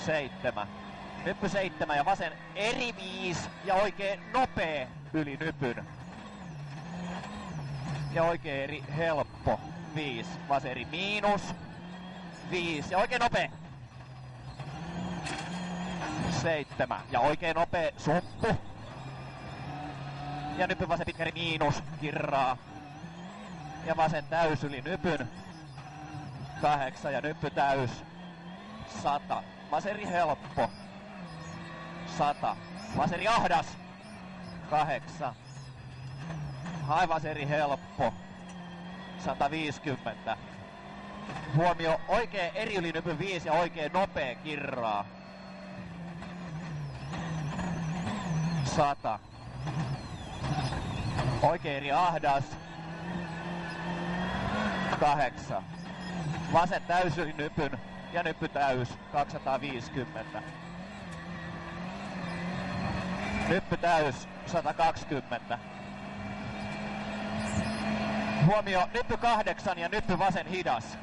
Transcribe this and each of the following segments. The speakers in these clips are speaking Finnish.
7. Nyppy 7 ja vasen eri 5 ja oikein nopee yli nypyn. Ja oikein eri helppo 5. Vasen eri miinus 5 ja oikein nopee 7 ja oikein nopee sumppu. Ja nyppy vasen pitkä eri miinus kirraa. Ja vasen täys yli nypyn 8 ja nyppy täys 100. Vaseri helppo 100. Vaseri ahdas 8. Hae vaseri helppo 150. Huomio oikein eri yli nypyn 5 ja oikein nopee kirraa 100. Oikein eri ahdas 8. Vasen täys yli nypyn ja nyppy täys 250. Nyppy täys 120. Huomio nyppy 8 ja nyppy vasen hidas.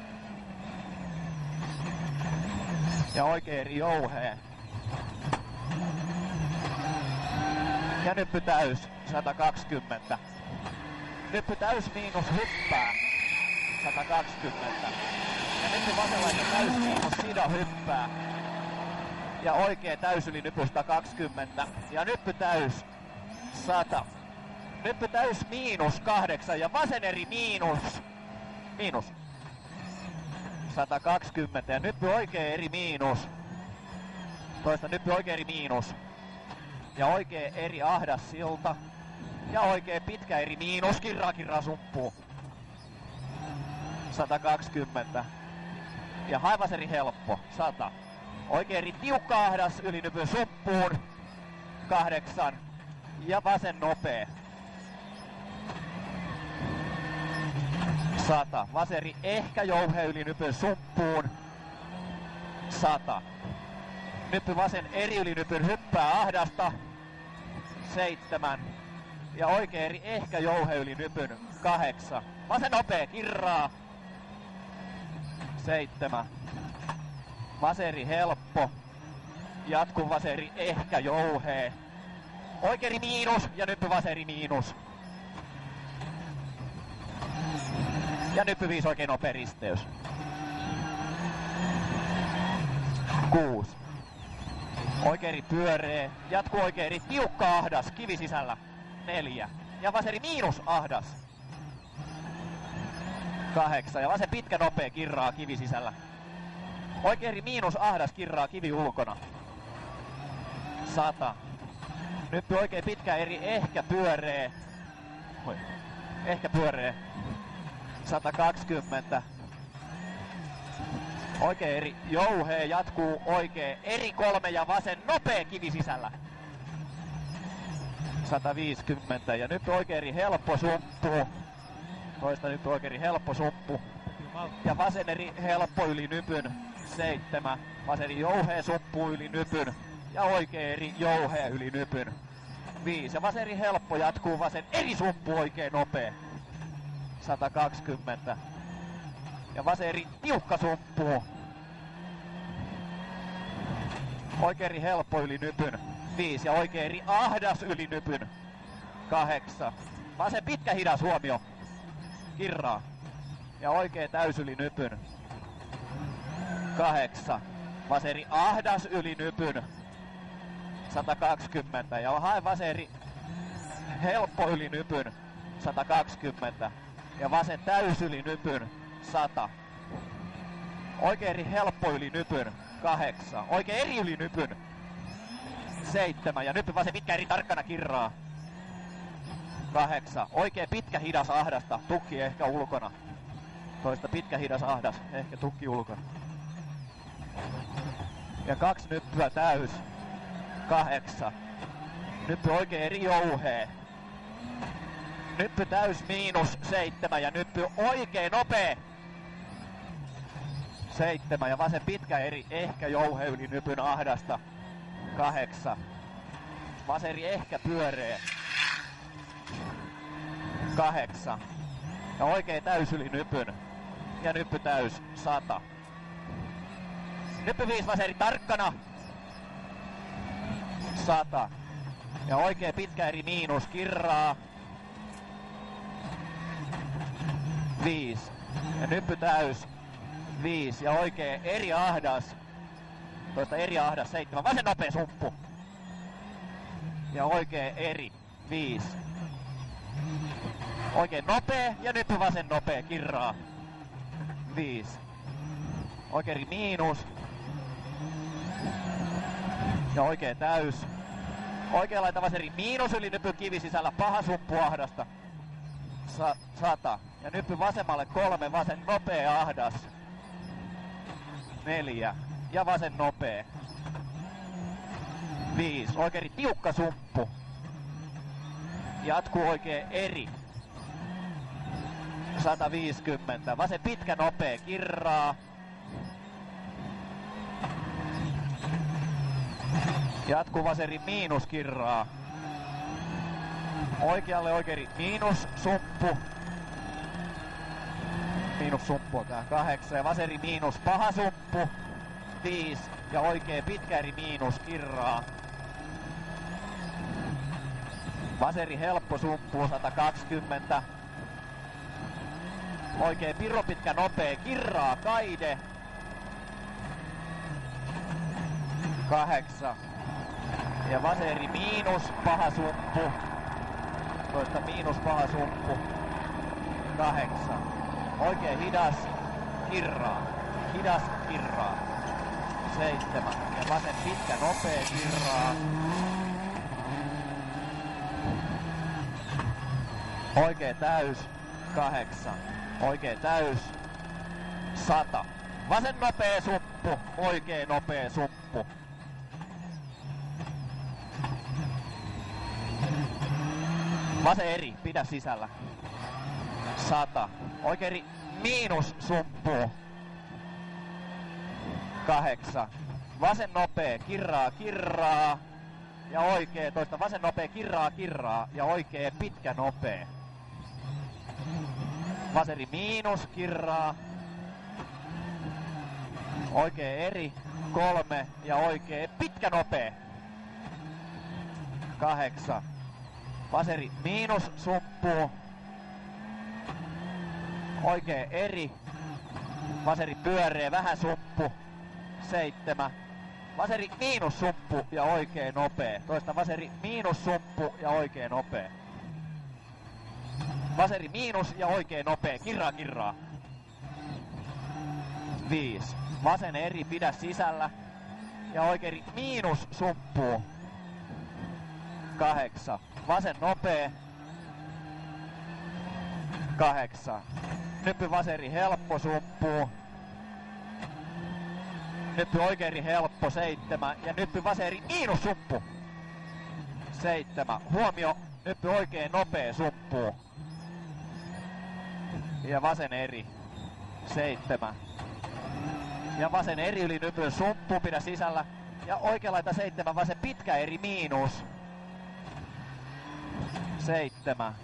Ja oikein eri jouhee. Ja nyppy täys 120. Nyppy täys miinus hyppää 120. Ja nyppy vasenlainen täys miinus sido hyppää. Ja oikee täys yli nyppy 120. Ja nyppy täys 100. Nyppy täys miinus 8 ja vasen eri miinus 120 ja nyppy oikee eri miinus. Toista nyppy oikee eri miinus. Ja oikee eri ahdas silta. Ja oikee pitkä eri miinus, kirraa sumpuu. 120. Ja haivas eri helppo, 100. Oikee eri tiukka ahdas yli nypyn suppuun. 8. Ja vasen nopee. 100. Vaseri ehkä jouhe yli nypyn suppuun. 100. Nyppy vasen eri yli nypyn hyppää ahdasta. 7. Ja oikea eri ehkä jouhe yli nypyn 8. Vasen nopee kirraa. 7. Vaseri helppo. Jatku vaseri ehkä jouhee. Oikeeri miinus ja nyppy vaseri miinus. Ja nyppy 5 oikein nopea risteys. 6. Oikeeri pyöree. Jatku oikeeri tiukka ahdas. Kivi sisällä. 4. Ja vaseri miinus ahdas. 8. Ja vasen pitkä nopea kirraa kivi sisällä. Oikeeri miinus ahdas kirraa kivi ulkona. 100. Nyppy oikein pitkä eri ehkä pyöree. Ehkä pyöree. 120. Oikein eri jouhee, jatkuu oikein eri 3 ja vasen nopea kivi sisällä. 150 ja nyt oikein eri helppo sumppu. Toista nyt oikein eri helppo sumppu. Ja vasen eri helppo yli nypyn. 7. Vasen eri jouhee sumppu yli nypyn. Ja oikein eri jouhee yli nypyn. 5. Ja vasen eri helppo jatkuu vasen eri sumppu oikein nopea. 120. Ja vasen eri tiukka sumppu. Oikein eri helppo yli nypyn. 5. Ja oikein eri ahdas yli nypyn. 8. Vasen pitkä hidas huomio. Kirraa. Ja oikein täys yli nypyn. 8. Vasen eri ahdas yli nypyn. 120. Ja hae vasen eri helppo yli nypyn. 120. Ja vasen täys yli nypyn. 100. Oikein eri helppo yli nypyn. 8. Oikein eri yli nypyn. 7. Ja nyppy vasen pitkä eri tarkkana kirraa. 8. Oikein pitkä hidas ahdasta. Tukki ehkä ulkona. Toista pitkä hidas ahdas. Ehkä tukki ulkona. Ja 2 nyppyä täys. 8. Nyppy oikein eri jouhee. Nyppy täys miinus 7 ja nyppy oikein nopee. 7 ja vasen pitkä eri ehkä jouhe yli nypyn ahdasta. 8. Vaseri ehkä pyöree. 8. Ja oikein täys yli nypyn. Ja nyppy täys 100. Nyppy 5 vaseri tarkkana. 100. Ja oikee pitkä eri miinus, kirraa. 5. Ja nyppy täys. 5. Ja oikee eri ahdas. Toista eri ahdas, 7. Vasen nopea sumppu. Ja oikee eri. 5. Oikein nopea ja nyppy vasen nopea, kirraa. 5. Oikein eri miinus. Ja oikee täys. Oikea laita vasen eri miinus yli nyppy kivi sisällä, paha sumppu ahdasta. 100. Ja nyppy vasemmalle 3, vasen nopea ahdas. 4. Ja vasen nopea. 5. Oikein eri tiukka sumppu. Jatkuu oikein eri. 150. Vasen pitkä nopea, kirraa. Jatkuu vaseri miinus, kirraa. Oikealle oikein miinus sumppu. Miinus sumppu on tää 8. Ja vaseri miinus paha sumppu. 5. Ja oikein pitkä eri miinus, kirraa. Vaseri helppo sumppu 120. Oikein pirro pitkä nopea, kirraa, kaide. 8. Ja vaseri miinus paha sumppu. Toista miinus paha sumppu. 8. Oikein hidas, kirraa. Hidas, kirraa. 7. Ja vasen pitkä nopea, kirraa. Oikein täys. 8. Oikein täys. 100. Vasen nopea sumppu. Oikein nopea sumppu. Vasen eri, pidä sisällä. 100. Oikein eri miinus sumppu. 8. Vasen nopea, kirraa, kirraa. Ja oikein toista vasen nopea, kirraa, kirraa. Ja oikein pitkä nopea. Vaseri miinus, kirraa. Oikein eri, 3. Ja oikein pitkä nopea. 8. Vaseri miinus sumppu. Oikein eri. Vaseri pyöreä, vähän sumppu. 7. Vaseri miinus sumppu ja oikein nopea. Toista vaseri miinus sumppu ja oikein nopea. Vaseri miinus ja oikein nopea. Kirraa, kirraa. 5. Vasen eri, pidä sisällä. Ja oikein miinus sumppu. 8. Vasen nopea. 8. Nyppy vaseri helppo sumppu. Nyppy oikein helppo 7. Ja nyppy vaseri miinus sumppu. 7. Huomio, nyppy oikein nopea sumppu. Ja vasen eri. 7. Ja vasen eri yli nypyn sumppu, pidä sisällä. Ja oikein laita 7, vasen pitkä eri miinus. 7.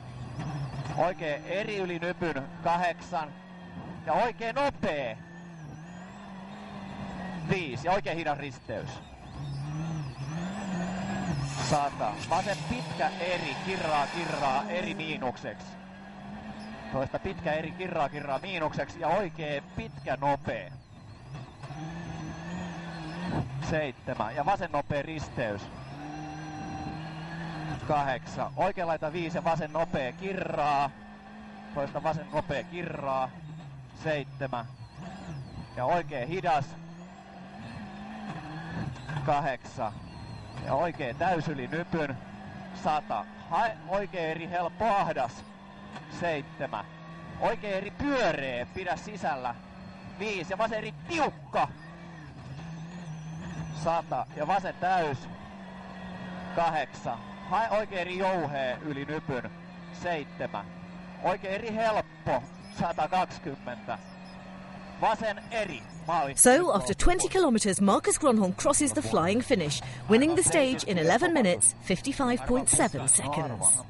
Oikein eri yli nypyn 8. Ja oikein nopea. 5. Ja oikein hidas risteys. 100. Vasen pitkä eri, kirraa, kirraa, eri miinukseksi. Toista pitkä eri, kirraa, kirraa, miinukseksi. Ja oikein pitkä nopea. 7. Ja vasen nopea risteys. 8. Oikein laita 5 ja vasen nopea, kirraa. Toista vasen nopea, kirraa. 7. Ja oikein hidas. 8. Ja oikein täys yli nypyn. 100. Oikein eri helppo ahdas. 7. Oikein eri pyöreä, pidä sisällä. 5. Ja vasen eri tiukka. 100. Ja vasen täys. 8. Oikein eri jouhee yli nypyn. 7. Oikein eri helppo. 120. Vasen eri. So, after 20 kilometres, Marcus Grönholm crosses the flying finish, winning the stage in 11 minutes, 55.7 seconds.